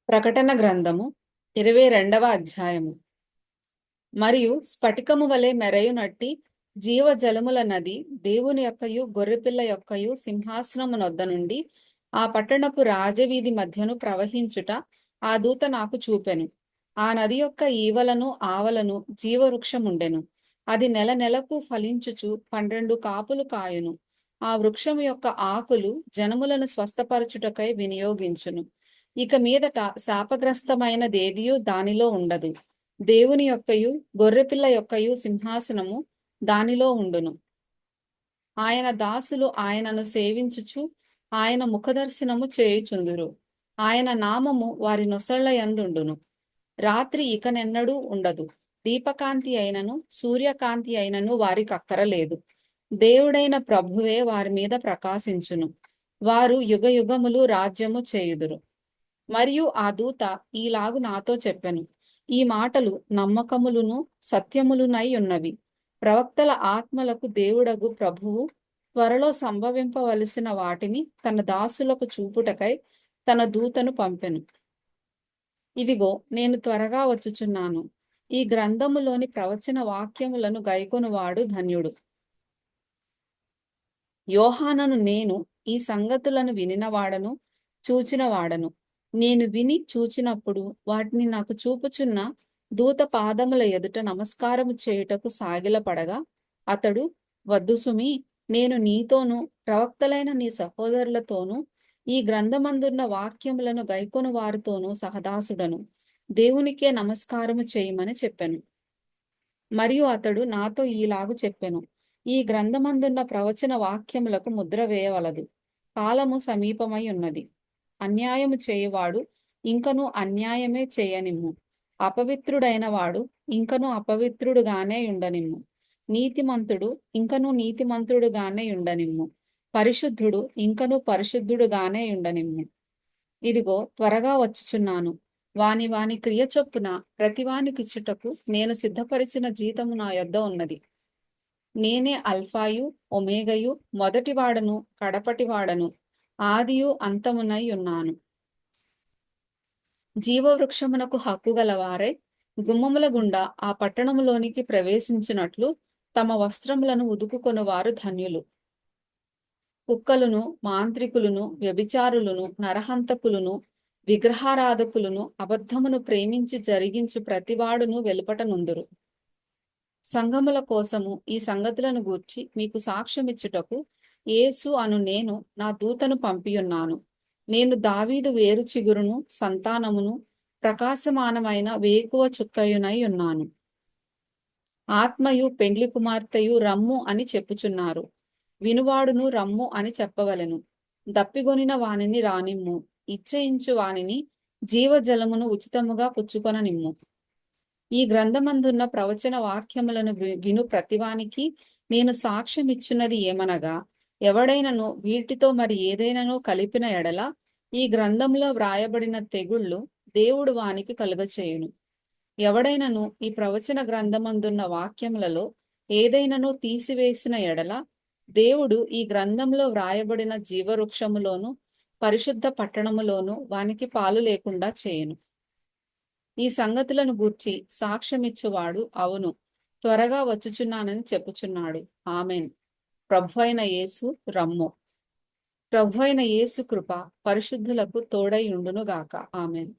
ప్రకటన గ్రంథము 22వ అధ్యాయము. మరియు స్ఫటికము వలె మెరయునట్టి జీవజలముల నది దేవుని యొక్కయు గొర్రెపిల్ల యొక్కయు సింహాసనము నొద్ద నుండి ఆ పట్టణపు రాజవీధి మధ్యను ప్రవహించుట ఆ దూత నాకు చూపెను. ఆ నది యొక్క ఈవలను ఆవలను జీవవృక్షముండెను. అది నెల నెలకు ఫలించుచు 12 కాపులు కాయును. ఆ వృక్షము యొక్క ఆకులు జనములను స్వస్థపరచుటకై వినియోగించును. ఇక మీదట శాపగ్రస్తమైనదేదియూ దానిలో ఉండదు. దేవుని యొక్కయు గొర్రెపిల్ల యొక్కయు సింహాసనము దానిలో ఉండును. ఆయన దాసులు ఆయనను సేవించుచు ఆయన ముఖదర్శనము చేయుచుందురు. ఆయన నామము వారి నొసళ్ల యందుండును. రాత్రి ఇకనెన్నడూ ఉండదు. దీపకాంతి అయినను సూర్యకాంతి అయినను వారికక్కరలేదు. దేవుడైన ప్రభువే వారి మీద ప్రకాశించును. వారు యుగయుగములు రాజ్యము చేయుదురు. మరియు ఆ దూత ఈలాగు నాతో చెప్పెను, ఈ మాటలు నమ్మకములును సత్యములునై ఉన్నవి. ప్రవక్తల ఆత్మలకు దేవుడగు ప్రభువు త్వరలో సంభవింపవలసిన వాటిని తన దాసులకు చూపుటకై తన దూతను పంపెను. ఇదిగో, నేను త్వరగా వచ్చుచున్నాను. ఈ గ్రంథములోని ప్రవచన వాక్యములను గైకొనువాడు ధన్యుడు. యోహానను నేను ఈ సంగతులను వినినవాడను, చూచినవాడను. నేను విని చూచినప్పుడు వాటిని నాకు చూపుచున్న దూత పాదముల ఎదుట నమస్కారము చేయుటకు సాగిలపడగా అతడు, వద్దు సుమీ, నేను నీతోనూ ప్రవక్తలైన నీ సహోదరులతోనూ ఈ గ్రంథమందున్న వాక్యములను గైకొను వారితోనూ సహదాసుడను. దేవునికే నమస్కారము చేయమని చెప్పెను. మరియు అతడు నాతో ఈలాగు చెప్పెను, ఈ గ్రంథమందున్న ప్రవచన వాక్యములకు ముద్ర వేయవలదు. కాలము సమీపమై ఉన్నది. అన్యాయము చేయువాడు ఇంకనూ అన్యాయమే చేయనిమ్ము. అపవిత్రుడైన వాడు ఇంకనూ అపవిత్రుడుగానే ఉండనిమ్ము. నీతిమంతుడు ఇంకనూ నీతిమంతుడుగానే ఉండనిమ్ము. పరిశుద్ధుడు ఇంకనూ పరిశుద్ధుడుగానే ఉండనిమ్ము. ఇదిగో, త్వరగా వచ్చుచున్నాను. వాని వాని క్రియ చొప్పున ప్రతివానికిచ్చుటకు నేను సిద్ధపరిచిన జీతము నా యొద్ద ఉన్నది. నేనే అల్ఫాయు ఒమేగయు, మొదటివాడను కడపటివాడను, ఆదియు అంతమునై ఉన్నాను. జీవవృక్షమునకు హక్కు గలవారై గుమ్మముల గుండా ఆ పట్టణములోనికి ప్రవేశించినట్లు తమ వస్త్రములను ఉదుకుకొనువారు ధన్యులు. కుక్కలును, మాంత్రికులను, వ్యభిచారులను, నరహంతకులను, విగ్రహారాధకులను, అబద్ధమును ప్రేమించి జరిగించు ప్రతివాడును వెలుపట నుందురు. సంఘముల కోసము ఈ సంగతులను గూర్చి మీకు సాక్ష్యమిచ్చుటకు యేసు అను నేను నా దూతను పంపియున్నాను. నేను దావీదు వేరు చిగురును సంతానమును ప్రకాశమానమైన వేకువ చుక్కయునై ఉన్నాను. ఆత్మయు పెండ్లి కుమార్తెయు రమ్ము అని చెప్పుచున్నారు. వినువాడును రమ్ము అని చెప్పవలెను. దప్పిగొనిన వానిని రానిమ్ము. ఇచ్చయించు వానిని జీవజలమును ఉచితముగా పుచ్చుకొననిమ్ము. ఈ గ్రంథమందున్న ప్రవచన వాక్యములను విను ప్రతివానికి నేను సాక్ష్యమిచ్చున్నది ఏమనగా, ఎవడైనను వీటితో మరి ఏదైనాను కలిపిన ఎడల ఈ గ్రంథంలో వ్రాయబడిన తెగుళ్ళు దేవుడు వానికి కలుగచేయును. ఎవడైనను ఈ ప్రవచన గ్రంథమందున్న వాక్యములలో ఏదైనాను తీసివేసిన ఎడల దేవుడు ఈ గ్రంథంలో వ్రాయబడిన జీవవృక్షములోను పరిశుద్ధ పట్టణములోను వానికి పాలు లేకుండా చేయును. ఈ సంగతులను గూర్చి సాక్ష్యమిచ్చువాడు అవును, త్వరగా వచ్చుచున్నానని చెప్పుచున్నాడు. ఆమెన్. ప్రభువైన యేసు రమ్ము. ప్రభువైన యేసు కృప పరిశుద్ధులకు తోడై ఉండునుగాక. ఆమెన్.